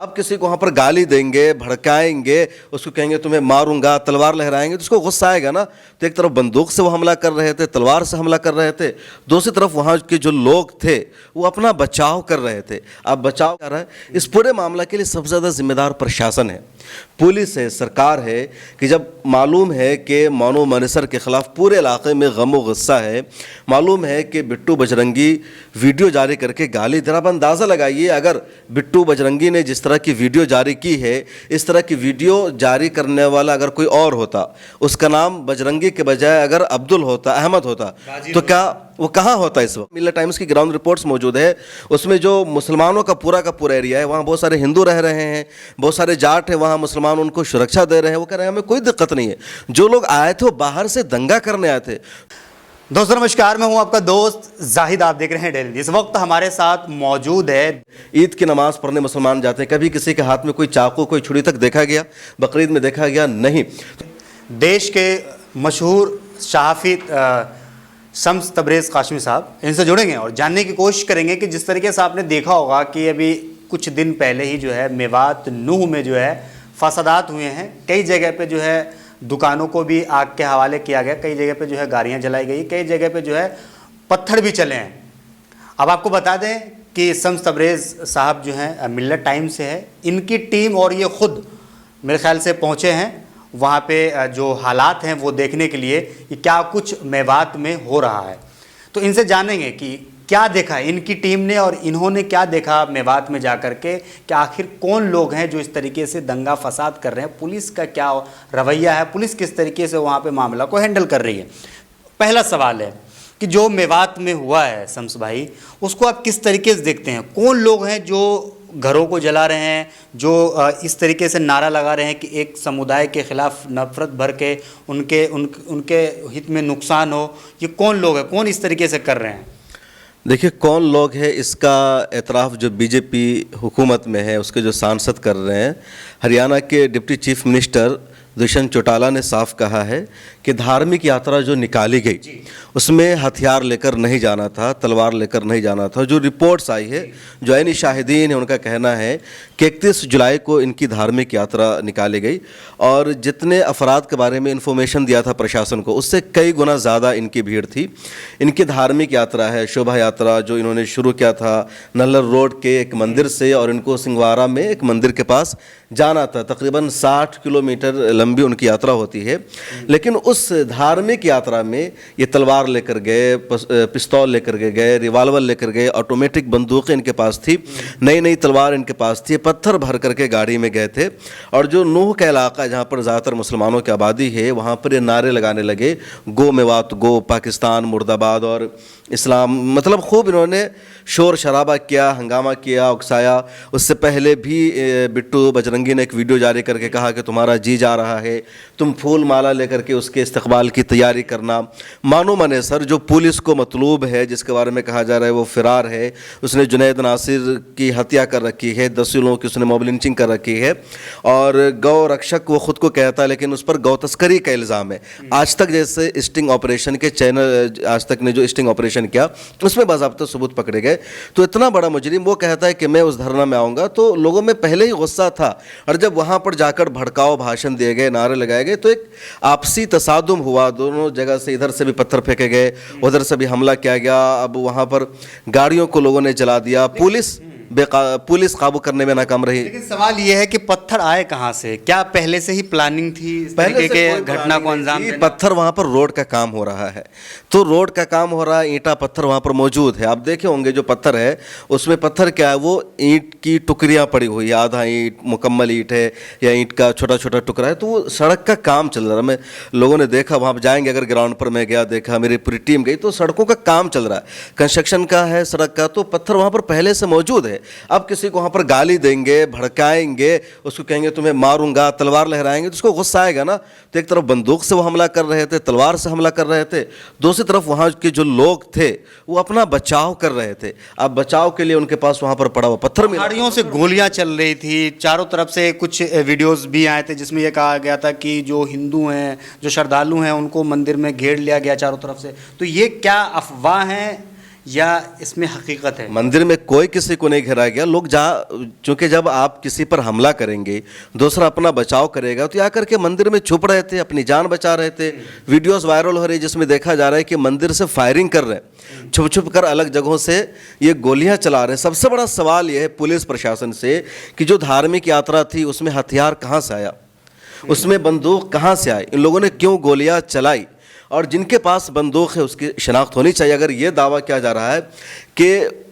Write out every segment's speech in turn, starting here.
अब किसी को वहाँ पर गाली देंगे, भड़काएंगे, उसको कहेंगे तुम्हें मारूंगा, तलवार लहराएंगे तो उसको गुस्सा आएगा ना। तो एक तरफ बंदूक से वो हमला कर रहे थे, तलवार से हमला कर रहे थे, दूसरी तरफ वहाँ के जो लोग थे वो अपना बचाव कर रहे थे। अब बचाव कर रहा है, इस पूरे मामला के लिए सबसे ज़्यादा जिम्मेदार प्रशासन है, पुलिस है, सरकार है। कि जब मालूम है कि मोनू मनेसर के ख़िलाफ़ पूरे इलाके में गम व गुस्सा है, मालूम है कि बिट्टू बजरंगी वीडियो जारी करके गाली दे रहा। आप अंदाज़ा लगाइए, अगर बिट्टू बजरंगी ने जिस तरह की वीडियो जारी की है, इस तरह की वीडियो जारी करने वाला अगर कोई और होता, उसका नाम बजरंगी के बजाय अगर अब्दुल होता, अहमद होता, तो क्या वो कहाँ होता इस वक्त? मिल्लत टाइम्स की ग्राउंड रिपोर्ट्स मौजूद है, उसमें जो मुसलमानों का पूरा एरिया है, वहाँ बहुत सारे हिंदू रह रहे हैं, बहुत सारे जाट हैं, वहाँ मुसलमान उनको सुरक्षा दे रहे हैं। वो कह रहे हैं हमें कोई दिक्कत नहीं है, जो लोग आए थे वो बाहर से दंगा करने आए थे। दोस्तों नमस्कार, मैं हूं आपका दोस्त जाहिद, आप देख रहे हैं डेली। इस वक्त हमारे साथ मौजूद है। ईद की नमाज पढ़ने मुसलमान जाते हैं, कभी किसी के हाथ में कोई चाकू, कोई छुरी तक देखा गया? बकरीद में देखा गया? नहीं। देश के मशहूर सहाफ़ी शम्स तबरेज़ काशमी साहब, इनसे जुड़ेंगे और जानने की कोशिश करेंगे कि जिस तरीके से आपने देखा होगा कि अभी कुछ दिन पहले ही जो है मेवात नूह में जो है फसादात हुए हैं। कई जगह पे जो है दुकानों को भी आग के हवाले किया गया, कई जगह पे जो है गाड़ियाँ जलाई गई, कई जगह पे जो है पत्थर भी चले हैं। अब आपको बता दें कि शम्स तबरेज़ साहब जो हैं मिल्लत टाइम्स से है, इनकी टीम और ये ख़ुद मेरे ख्याल से पहुँचे हैं वहाँ पे जो हालात हैं वो देखने के लिए कि क्या कुछ मेवात में हो रहा है। तो इनसे जानेंगे कि क्या देखा इनकी टीम ने और इन्होंने क्या देखा मेवात में जाकर के, कि आखिर कौन लोग हैं जो इस तरीके से दंगा फसाद कर रहे हैं, पुलिस का क्या रवैया है, पुलिस किस तरीके से वहाँ पे मामला को हैंडल कर रही है। पहला सवाल है कि जो मेवात में हुआ है शम्स भाई, उसको आप किस तरीके से देखते हैं? कौन लोग हैं जो घरों को जला रहे हैं, जो इस तरीके से नारा लगा रहे हैं कि एक समुदाय के ख़िलाफ़ नफ़रत भर के उनके हित में नुकसान हो? ये कौन लोग हैं, कौन इस तरीके से कर रहे हैं? देखिए, कौन लोग हैं इसका एतराफ़ जो बीजेपी हुकूमत में है उसके जो सांसद कर रहे हैं। हरियाणा के deputy chief minister Dushyant Chautala ने साफ कहा है कि धार्मिक यात्रा जो निकाली गई उसमें हथियार लेकर नहीं जाना था, तलवार लेकर नहीं जाना था। जो रिपोर्ट्स आई है, जो ऐनी शाहिदीन है, उनका कहना है कि 31 जुलाई को इनकी धार्मिक यात्रा निकाली गई और जितने अफराद के बारे में इन्फॉर्मेशन दिया था प्रशासन को, उससे कई गुना ज़्यादा इनकी भीड़ थी। इनकी धार्मिक यात्रा है, शोभा यात्रा जो इन्होंने शुरू किया था नल्लर रोड के एक मंदिर से, और इनको सिंगवारा में एक मंदिर के पास जाना था। तकरीबन 60 किलोमीटर लंबी उनकी यात्रा होती है। लेकिन उस धार्मिक यात्रा में ये तलवार लेकर गए, पिस्तौल लेकर गए, रिवाल्वर लेकर गए, ऑटोमेटिक बंदूकें इनके पास थी, नई नई तलवार इनके पास थी, पत्थर भर करके गाड़ी में गए थे। और जो नूह का इलाका जहाँ पर ज़्यादातर मुसलमानों की आबादी है, वहाँ पर ये नारे लगाने लगे, गो मेवात गो, पाकिस्तान मुर्दाबाद और इस्लाम। मतलब खूब इन्होंने शोर शराबा किया, हंगामा किया, उकसाया। उससे पहले भी बिट्टू बजरंगी ने एक वीडियो जारी करके कहा कि तुम्हारा जी जा रहा है, तुम फूल माला लेकर के उसके इस्तकबाल की तैयारी करना। मोनू मनेसर जो पुलिस को मतलूब है, जिसके बारे में कहा जा रहा है वो फ़रार है, उसने जुनैद नासिर की हत्या कर रखी है, 10 लोगों की उसने मॉब लिंचिंग कर रखी है, और गौ रक्षक वो ख़ुद को कहता है, लेकिन उस पर गौ तस्करी का इल्ज़ाम है। आज तक जैसे स्टिंग ऑपरेशन के चैनल आज तक ने जो स्टिंग ऑपरेशन किया उसमें बाज़ाब्ता सबूत पकड़े गए। तो इतना बड़ा मुजरिम वो कहता है कि मैं उस धरना में आऊँगा। तो लोगों में पहले ही गुस्सा था, और जब वहाँ पर जाकर भड़काओ भाषण दिए गए, नारे लगाए गए, तो एक आपसी तसादुम हुआ। दोनों जगह से, इधर से भी पत्थर फेंके गए, उधर से भी हमला किया गया। अब वहाँ पर गाड़ियों को लोगों ने जला दिया। पुलिस काबू करने में नाकाम रही। लेकिन सवाल यह है कि पत्थर आए कहाँ से? क्या पहले से ही प्लानिंग थी इस तरीके के घटना को अंजाम देने? पत्थर वहाँ पर रोड का काम हो रहा है, तो रोड का काम हो रहा है, ईंटा पत्थर वहाँ पर मौजूद है। आप देखे होंगे जो पत्थर है उसमें पत्थर क्या है, वो ईंट की टुकड़ियाँ पड़ी हुई है, आधा ईंट मुकम्मल ईंट है या ईंट का छोटा छोटा टुकड़ा है। तो वो सड़क का काम चल रहा है। मैं लोगों ने देखा, वहाँ पर जाएंगे अगर ग्राउंड पर मैं गया, देखा, मेरी पूरी टीम गई, तो सड़कों का काम चल रहा है, कंस्ट्रक्शन का है सड़क का। तो पत्थर वहाँ पर पहले से मौजूद है। अब किसी को वहाँ पर गाली देंगे, भड़काएंगे, उसको कहेंगे तुम्हें मारूंगा, तलवार लहराएंगे तो उसको गुस्सा आएगा ना। तो एक तरफ बंदूक से वो हमला कर रहे थे, तलवार से हमला कर रहे थे, दूसरी तरफ वहाँ के जो लोग थे वो अपना बचाव कर रहे थे। अब बचाव के लिए उनके पास वहाँ पर पड़ा हुआ पत्थर मिला, गाड़ियों से गोलियां चल रही थी, चारों तरफ से कुछ वीडियोस भी आए थे जिसमें यह कहा गया था कि जो हिंदू हैं, जो श्रद्धालु हैं, उनको मंदिर में घेर लिया गया चारों तरफ से। तो ये क्या अफवाह हैं या इसमें हकीकत है? मंदिर में कोई किसी को नहीं घेरा गया। लोग जहाँ, चूंकि जब आप किसी पर हमला करेंगे, दूसरा अपना बचाव करेगा, तो आकर के मंदिर में छुप रहे थे, अपनी जान बचा रहे थे। वीडियोस वायरल हो रही है जिसमें देखा जा रहा है कि मंदिर से फायरिंग कर रहे हैं, छुप छुप कर अलग जगहों से ये गोलियां चला रहे हैं। सबसे बड़ा सवाल यह है पुलिस प्रशासन से कि जो धार्मिक यात्रा थी उसमें हथियार कहाँ से आया, उसमें बंदूक कहाँ से आई, इन लोगों ने क्यों गोलियां चलाई, और जिनके पास बंदूक है उसकी शिनाख्त होनी चाहिए। अगर ये दावा किया जा रहा है कि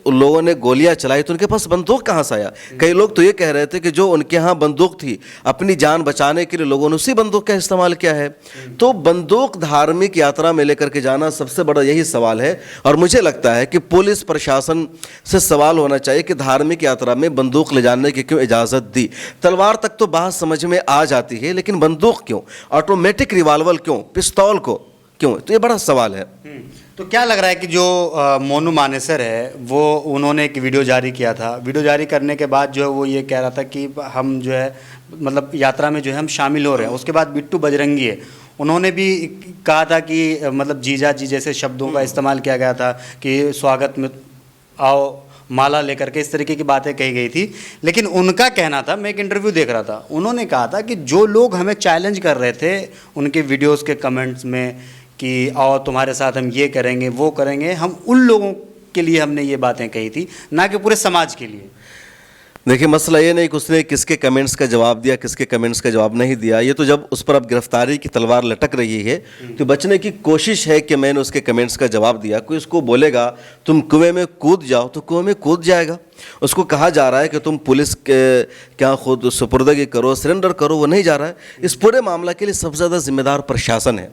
उन लोगों ने गोलियां चलाई तो उनके पास बंदूक कहाँ से आया? कई लोग तो ये कह रहे थे कि जो उनके यहाँ बंदूक थी, अपनी जान बचाने के लिए लोगों ने उसी बंदूक का इस्तेमाल किया है। तो बंदूक धार्मिक यात्रा में लेकर के जाना सबसे बड़ा यही सवाल है। और मुझे लगता है कि पुलिस प्रशासन से सवाल होना चाहिए कि धार्मिक यात्रा में बंदूक ले जाने की क्यों इजाज़त दी? तलवार तक तो बात समझ में आ जाती है, लेकिन बंदूक क्यों? ऑटोमेटिक रिवाल्वर क्यों? पिस्तौल को क्यों? तो ये बड़ा सवाल है। तो क्या लग रहा है कि जो मोनू मानेसर है वो, उन्होंने एक वीडियो जारी किया था। वीडियो जारी करने के बाद जो है वो ये कह रहा था कि हम जो है मतलब यात्रा में जो है हम शामिल हो रहे हैं। उसके बाद बिट्टू बजरंगी है, उन्होंने भी कहा था कि मतलब जीजा जी जैसे शब्दों का इस्तेमाल किया गया था कि स्वागत में आओ माला लेकर के, इस तरीके की बातें कही गई थी। लेकिन उनका कहना था, मैं एक इंटरव्यू देख रहा था, उन्होंने कहा था कि जो लोग हमें चैलेंज कर रहे थे उनके वीडियोस के कमेंट्स में कि आओ तुम्हारे साथ हम ये करेंगे वो करेंगे, हम उन लोगों के लिए हमने ये बातें कही थी, ना कि पूरे समाज के लिए। देखिए, मसला ये नहीं कि उसने किसके कमेंट्स का जवाब दिया, किसके कमेंट्स का जवाब नहीं दिया। ये तो जब उस पर अब गिरफ्तारी की तलवार लटक रही है तो बचने की कोशिश है कि मैंने उसके कमेंट्स का जवाब दिया। कोई उसको बोलेगा तुम कुएं में कूद जाओ तो कुएं में कूद जाएगा। उसको कहा जा रहा है कि तुम पुलिस के क्या खुद सुपुर्दगी करो, सरेंडर करो, वो नहीं जा रहा है। इस पूरे मामला के लिए सबसे ज़्यादा जिम्मेदार प्रशासन है,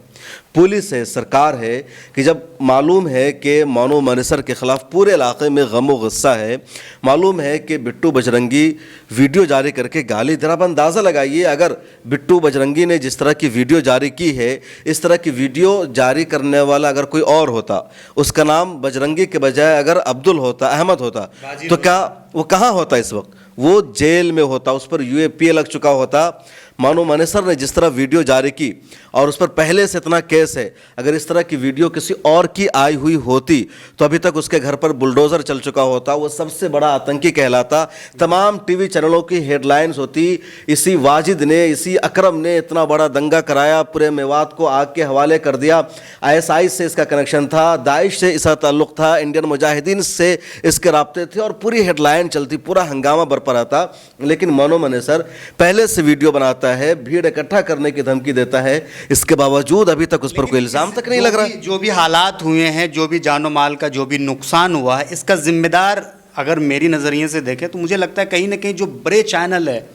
पुलिस है, सरकार है। कि जब मालूम है कि मोनू मानेसर के ख़िलाफ़ पूरे इलाके में गम व गुस्सा है, मालूम है कि बिट्टू बजरंगी वीडियो जारी करके गाली दे रहा। अब अंदाज़ा लगाइए, अगर बिट्टू बजरंगी ने जिस तरह की वीडियो जारी की है, इस तरह की वीडियो जारी करने वाला अगर कोई और होता, उसका नाम बजरंगी के बजाय अगर अब्दुल होता, अहमद होता, तो क्या वो कहाँ होता इस वक्त? वो जेल में होता, उस पर यूएपीए लग चुका होता। मोनू मानेसर ने जिस तरह वीडियो जारी की और उस पर पहले से इतना केस है, अगर इस तरह की वीडियो किसी और की आई हुई होती तो अभी तक उसके घर पर बुलडोज़र चल चुका होता, वो सबसे बड़ा आतंकी कहलाता। तमाम टीवी चैनलों की हेडलाइंस होती, इसी वाजिद ने, इसी अकरम ने इतना बड़ा दंगा कराया, पूरे मेवात को आग के हवाले कर दिया। ISI से इसका कनेक्शन था, दाइश से इसका ताल्लुक़ था, इंडियन मुजाहिदीन से इसके राब्ते थे, और पूरी हेडलाइन चलती, पूरा हंगामा बरपा रहता। लेकिन मोनू मानेसर पहले से वीडियो बनाता है, भीड़ इकट्ठा करने की धमकी देता है, इसके बावजूद अभी तक उस पर कोई इल्ज़ाम तक नहीं लग रहा। जो भी हालात हुए हैं, जो भी जानो माल का जो भी नुकसान हुआ है, इसका जिम्मेदार अगर मेरी नज़रिए से देखें तो मुझे लगता है कहीं ना कहीं जो बड़े चैनल है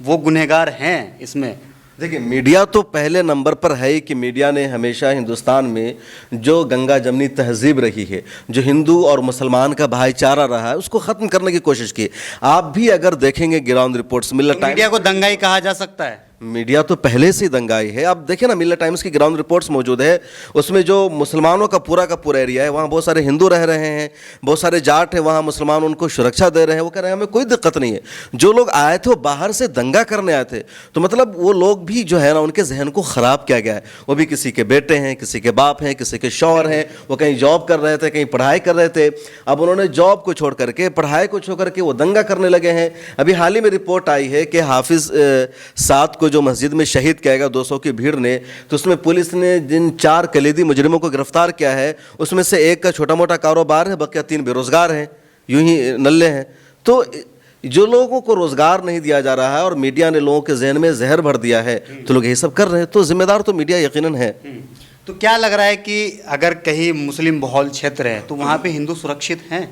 वो गुनहगार हैं इसमें। देखिए, मीडिया तो पहले नंबर पर है ही कि मीडिया ने हमेशा हिंदुस्तान में जो गंगा जमनी तहजीब रही है, जो हिंदू और मुसलमान का भाईचारा रहा है, उसको ख़त्म करने की कोशिश की। आप भी अगर देखेंगे ग्राउंड रिपोर्ट्स, मिल्लत टाइम्स, मीडिया को दंगाई कहा जा सकता है? मीडिया तो पहले से ही दंगाई है। आप देखिए ना, मिल्लत टाइम्स की ग्राउंड रिपोर्ट्स मौजूद है, उसमें जो मुसलमानों का पूरा एरिया है, वहाँ बहुत सारे हिंदू रह रहे हैं, बहुत सारे जाट हैं, वहाँ मुसलमान उनको सुरक्षा दे रहे हैं। वो कह रहे हैं हमें कोई दिक्कत नहीं है। जो लोग आए थे वो बाहर से दंगा करने आए थे, तो मतलब वो लोग भी जो है ना, उनके जहन को ख़राब किया गया है। वो भी किसी के बेटे हैं, किसी के बाप हैं, किसी के शौहर हैं, वो कहीं जॉब कर रहे थे, कहीं पढ़ाई कर रहे थे। अब उन्होंने जॉब को छोड़ करके, पढ़ाई को छोड़ करके वो दंगा करने लगे हैं। अभी हाल ही में रिपोर्ट आई है कि हाफिज़ साद को जो मस्जिद में शहीद किया गया 200 की भीड़ ने, तो उसमें पुलिस ने जिन 4 कलीदी मुजरिमों को गिरफ्तार किया है, उसमें से एक का छोटा मोटा कारोबार है, बाकी 3 बेरोजगार हैं, यूं ही नल्ले हैं। तो जो लोगों को रोजगार नहीं दिया जा रहा है और मीडिया ने लोगों के जहन में जहर भर दिया है, तो लोग यही सब कर रहे हैं, तो जिम्मेदार तो मीडिया यकीनन है। तो क्या लग रहा है कि अगर कहीं मुस्लिम बहुल क्षेत्र है तो वहाँ पे हिंदू सुरक्षित हैं?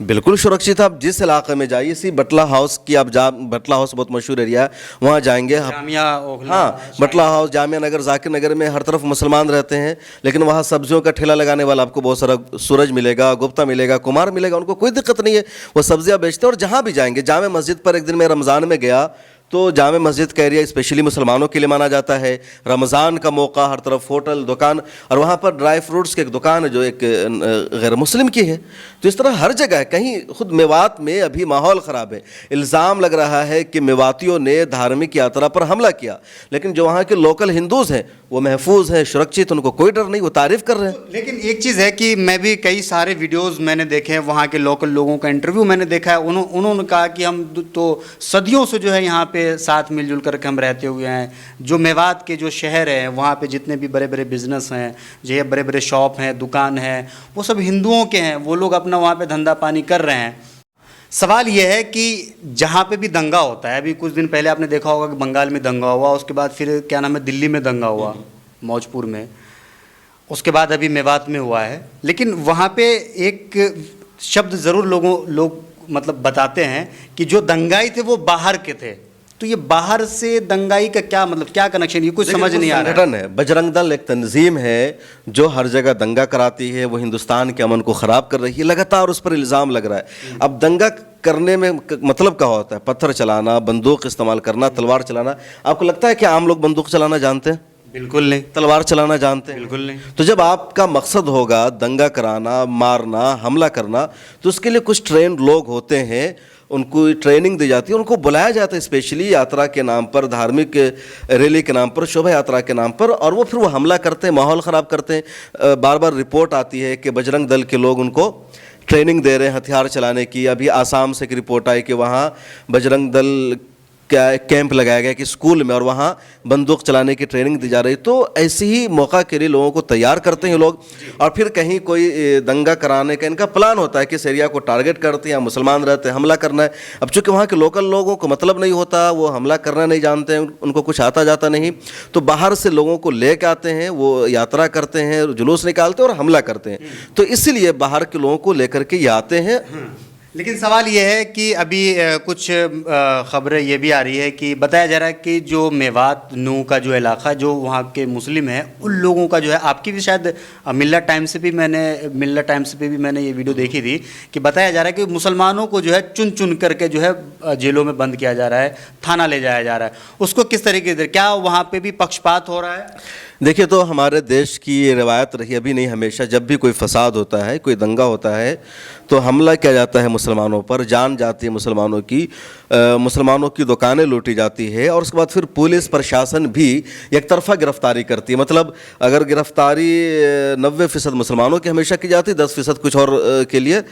बिल्कुल सुरक्षित। आप जिस इलाके में जाइए, इसी बटला हाउस की आप बटला हाउस बहुत मशहूर एरिया है, वहाँ जाएंगे, हाँ, बटला हाउस, जामिया नगर, जाकिर नगर में हर तरफ मुसलमान रहते हैं, लेकिन वहाँ सब्जियों का ठेला लगाने वाला आपको बहुत सारा सूरज मिलेगा, गुप्ता मिलेगा, कुमार मिलेगा, उनको कोई दिक्कत नहीं है, वो सब्जियाँ बेचते हैं। और जहाँ भी जाएंगे, जामे मस्जिद पर एक दिन मैं रमज़ान में गया तो जामे मस्जिद का एरिया स्पेशली मुसलमानों के लिए माना जाता है। रमज़ान का मौका, हर तरफ होटल, दुकान, और वहाँ पर ड्राई फ्रूट्स की एक दुकान है जो एक गैर मुस्लिम की है। तो इस तरह हर जगह है। कहीं खुद मेवात में अभी माहौल ख़राब है। इल्ज़ाम लग रहा है कि मेवातियों ने धार्मिक यात्रा पर हमला किया, लेकिन जो वहाँ के लोकल हिंदूज़ हैं वो महफूज हैं, सुरक्षित, उनको कोई डर नहीं, वो तारीफ़ कर रहे हैं। लेकिन एक चीज़ है कि मैं भी कई सारे वीडियोस मैंने देखे हैं, वहाँ के लोकल लोगों का इंटरव्यू मैंने देखा है। उन्होंने कहा कि हम तो सदियों से जो है यहाँ पे साथ मिलजुल करके हम रहते हुए हैं। जो मेवात के जो शहर हैं वहाँ पे जितने भी बड़े बड़े बिजनेस हैं, जो ये बड़े बड़े शॉप हैं, दुकान हैं, वो सब हिंदुओं के हैं। वो लोग अपना वहाँ पे धंधा पानी कर रहे हैं। सवाल यह है कि जहाँ पे भी दंगा होता है, अभी कुछ दिन पहले आपने देखा होगा कि बंगाल में दंगा हुआ, उसके बाद फिर क्या नाम है, दिल्ली में दंगा हुआ, मौजपुर में, उसके बाद अभी मेवात में हुआ है। लेकिन वहाँ पे एक शब्द ज़रूर लोग मतलब बताते हैं कि जो दंगाई थे वो बाहर के थे। तो ये बाहर से दंगाई का क्या मतलब, क्या कनेक्शन, ये कुछ समझ नहीं आ रहा है। संगठन है, बजरंग दल एक तंजीम है जो हर जगह दंगा कराती है, वो हिंदुस्तान के अमन को ख़राब कर रही है, लगातार उस पर इल्ज़ाम लग रहा है। अब दंगा करने में मतलब क्या होता है? पत्थर चलाना, बंदूक इस्तेमाल करना, तलवार चलाना। आपको लगता है कि आम लोग बंदूक चलाना जानते हैं? बिल्कुल नहीं। तलवार चलाना जानते हैं? बिल्कुल नहीं। तो जब आपका मकसद होगा दंगा कराना, मारना, हमला करना, तो उसके लिए कुछ ट्रेंड लोग होते हैं, उनको ट्रेनिंग दी जाती है, उनको बुलाया जाता है स्पेशली यात्रा के नाम पर, धार्मिक रैली के नाम पर, शोभा यात्रा के नाम पर, और वो फिर वो हमला करते हैं, माहौल ख़राब करते हैं। बार बार रिपोर्ट आती है कि बजरंग दल के लोग उनको ट्रेनिंग दे रहे हैं हथियार चलाने की। अभी आसाम से एक रिपोर्ट आई कि वहाँ बजरंग दल क्या कैंप लगाया गया कि स्कूल में, और वहाँ बंदूक चलाने की ट्रेनिंग दी जा रही। तो ऐसे ही मौका के लिए लोगों को तैयार करते हैं लोग, और फिर कहीं कोई दंगा कराने का इनका प्लान होता है कि इस एरिया को टारगेट करते हैं, मुसलमान रहते हैं, हमला करना है। अब चूँकि वहाँ के लोकल लोगों को मतलब नहीं होता, वो हमला करना नहीं जानते हैं, उनको कुछ आता जाता नहीं, तो बाहर से लोगों को ले के आते हैं, वो यात्रा करते हैं, जुलूस निकालते हैं और हमला करते हैं। तो इसीलिए बाहर के लोगों को लेकर के ये आते हैं। लेकिन सवाल ये है कि अभी कुछ ख़बरें ये भी आ रही है कि बताया जा रहा है कि जो मेवात नू का जो इलाका, जो वहाँ के मुस्लिम हैं, उन लोगों का जो है, आपकी भी शायद मिल्लत टाइम्स पे भी मैंने ये वीडियो देखी थी कि बताया जा रहा है कि मुसलमानों को जो है चुन चुन करके जो है जेलों में बंद किया जा रहा है, थाना ले जाया जा रहा है। उसको किस तरीके से, क्या वहाँ पर भी पक्षपात हो रहा है? देखिए, तो हमारे देश की ये रवायत रही, अभी नहीं हमेशा, जब भी कोई फसाद होता है, कोई दंगा होता है, तो हमला किया जाता है मुसलमानों पर, जान जाती है मुसलमानों की दुकानें लूटी जाती है, और उसके बाद फिर पुलिस प्रशासन भी एक तरफा गिरफ्तारी करती है। मतलब अगर गिरफ्तारी 90% मुसलमानों की हमेशा की जाती है, 10% कुछ और के लिए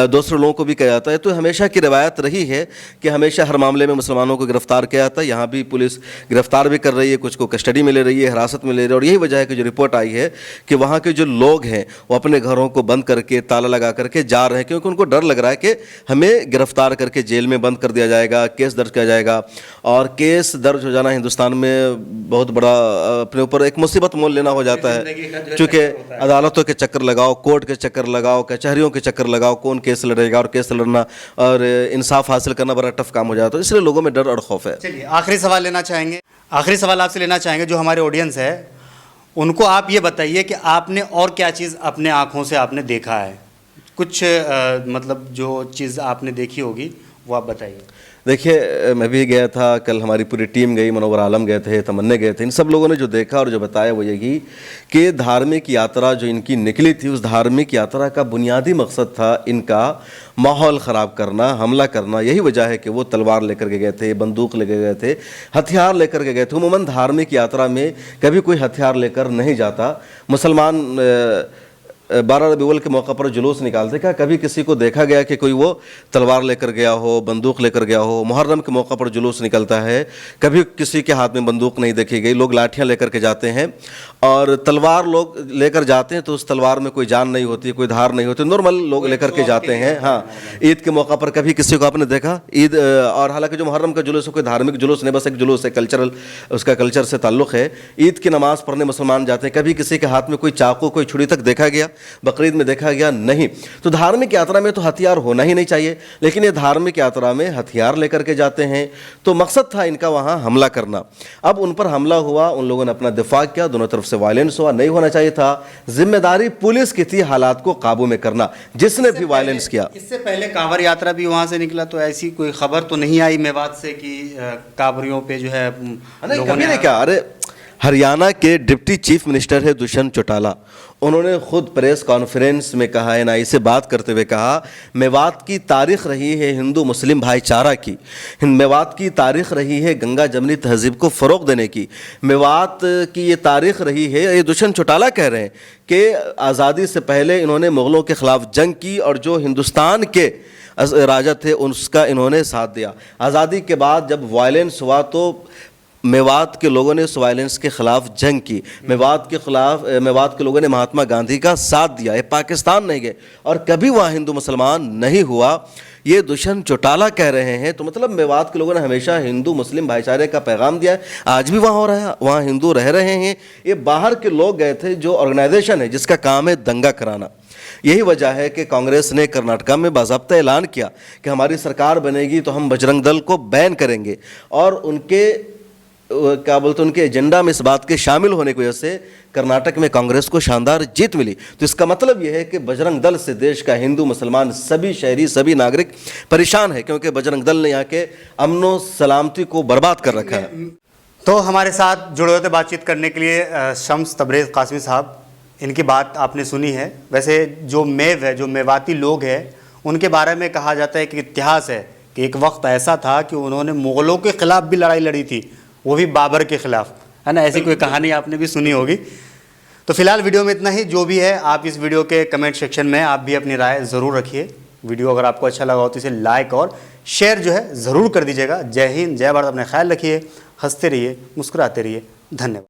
दूसरे लोगों को भी किया जाता है। तो हमेशा की रवायत रही है कि हमेशा हर मामले में मुसलमानों को गिरफ्तार किया जाता है। यहाँ भी पुलिस गिरफ्तार भी कर रही है, कुछ को कस्टडी में ले रही है, हिरासत में ले रही है, और यही वजह है कि जो रिपोर्ट आई है कि वहाँ के जो लोग हैं वो अपने घरों को बंद करके, ताला लगा करके जा रहे हैं, क्योंकि उनको डर लग रहा है कि हमें गिरफ्तार करके जेल में बंद कर दिया जाएगा, केस दर्ज किया जाएगा। और केस दर्ज हो जाना हिंदुस्तान में बहुत बड़ा अपने ऊपर एक मुसीबत मोल लेना हो जाता है, क्योंकि अदालतों के चक्कर लगाओ, कोर्ट के चक्कर लगाओ, कचहरियों के चक्कर लगाओ, कौन केस लड़ेगा, और केस लड़ना और इंसाफ हासिल करना बड़ा टफ काम हो जाता है। इसलिए लोगों में डर और खौफ है। चलिए, आखिरी सवाल आपसे लेना चाहेंगे, जो हमारे ऑडियंस है उनको आप ये बताइए कि आपने और क्या चीज़ अपने आँखों से आपने देखा है, कुछ मतलब जो चीज़ आपने देखी होगी वो आप बताइए। देखिए, मैं भी गया था, कल हमारी पूरी टीम गई, मनोवर आलम गए थे, तमन्ने गए थे। इन सब लोगों ने जो देखा और जो बताया वो यही कि धार्मिक यात्रा जो इनकी निकली थी, उस धार्मिक यात्रा का बुनियादी मकसद था इनका माहौल ख़राब करना, हमला करना। यही वजह है कि वो तलवार लेकर के गए थे, बंदूक लेकर गए थे, हथियार लेकर के गए थे। उमूमन धार्मिक यात्रा में कभी कोई हथियार लेकर नहीं जाता। मुसलमान 12 रबीउल के मौका पर जुलूस निकालते, क्या कभी किसी को देखा गया कि कोई वो तलवार लेकर गया हो, बंदूक लेकर गया हो? मुहर्रम के मौका पर जुलूस निकलता है, कभी किसी के हाथ में बंदूक नहीं देखी गई। लोग लाठियां लेकर के जाते हैं, और तलवार लोग लेकर जाते हैं तो उस तलवार में कोई जान नहीं होती, कोई धार नहीं होती, नॉर्मल लोग लेकर के जाते हैं। हाँ, ईद के मौका पर कभी किसी को आपने देखा? ईद, और हालांकि जो मुहर्रम का जुलूस है कोई धार्मिक जुलूस नहीं, बस एक जुलूस है, कल्चरल, उसका कल्चर से ताल्लुक़ है। ईद की नमाज़ पढ़ने मुसलमान जाते हैं, कभी किसी के हाथ में कोई चाकू, कोई छुरी तक देखा गया? बकरीद में देखा गया? नहीं। तो धार्मिक यात्रा में तो हथियार होना ही नहीं चाहिए, लेकिन ये धार्मिक यात्रा में हथियार लेकर के जाते हैं। तो मकसद था इनका वहाँ हमला करना। अब उन पर हमला हुआ, उन लोगों ने अपना दिफा किया, दोनों तरफ से वायलेंस हुआ, नहीं होना चाहिए था। जिम्मेदारी पुलिस की थी हालात को काबू में करना, जिसने भी वायलेंस किया। इससे पहले कांवड़ यात्रा भी वहाँ से निकला, तो ऐसी कोई खबर तो नहीं आई मेवात से कि कांवड़ियों पे जो है नहीं, कभी नहीं क्या। अरे हरियाणा के डिप्टी चीफ मिनिस्टर है दुष्यंत चौटाला, उन्होंने खुद प्रेस कॉन्फ्रेंस में कहा, एनआई से बात करते हुए कहा, मेवात की तारीख रही है हिंदू मुस्लिम भाईचारा की, मेवात की तारीख रही है गंगा जमनी तहजीब को फ़रोग देने की, मेवात की ये तारीख रही है। ये दुष्यंत चौटाला कह रहे हैं कि आज़ादी से पहले इन्होंने मुग़लों के ख़िलाफ़ जंग की और जो हिंदुस्तान के राजा थे उसका इन्होंने साथ दिया। आज़ादी के बाद जब वायलेंस हुआ तो मेवात के लोगों ने उस वायलेंस के ख़िलाफ़ जंग की, मेवात के लोगों ने महात्मा गांधी का साथ दिया। ये पाकिस्तान नहीं गए और कभी वहाँ हिंदू मुसलमान नहीं हुआ, ये दुष्यंत चौटाला कह रहे हैं। तो मतलब मेवात के लोगों ने हमेशा हिंदू मुस्लिम भाईचारे का पैगाम दिया है, आज भी वहाँ हो रहा है, वहाँ हिंदू रह रहे हैं। ये बाहर के लोग गए थे, जो ऑर्गेनाइजेशन है जिसका काम है दंगा कराना। यही वजह है कि कांग्रेस ने कर्नाटका में बाज़ाब्ता ऐलान किया कि हमारी सरकार बनेगी तो हम बजरंग दल को बैन करेंगे, और उनके क्या बोलते उनके एजेंडा में इस बात के शामिल होने की वजह से कर्नाटक में कांग्रेस को शानदार जीत मिली। तो इसका मतलब यह है कि बजरंग दल से देश का हिंदू मुसलमान सभी शहरी सभी नागरिक परेशान है, क्योंकि बजरंग दल ने यहाँ के अमनो सलामती को बर्बाद कर रखा है। तो हमारे साथ जुड़े होते बातचीत करने के लिए शम्स तबरेज़ कासमी साहब, इनकी बात आपने सुनी है। वैसे जो जो मेवाती लोग हैं, उनके बारे में कहा जाता है कि इतिहास है कि एक वक्त ऐसा था कि उन्होंने मुग़लों के ख़िलाफ़ भी लड़ाई लड़ी थी, वो भी बाबर के ख़िलाफ़, है ना। ऐसी कोई कहानी आपने भी सुनी होगी। तो फिलहाल वीडियो में इतना ही। जो भी है आप इस वीडियो के कमेंट सेक्शन में आप भी अपनी राय ज़रूर रखिए। वीडियो अगर आपको अच्छा लगा हो तो इसे लाइक और शेयर जो है ज़रूर कर दीजिएगा। जय हिंद, जय भारत। अपना ख्याल रखिए, हंसते रहिए, मुस्कुराते रहिए। धन्यवाद।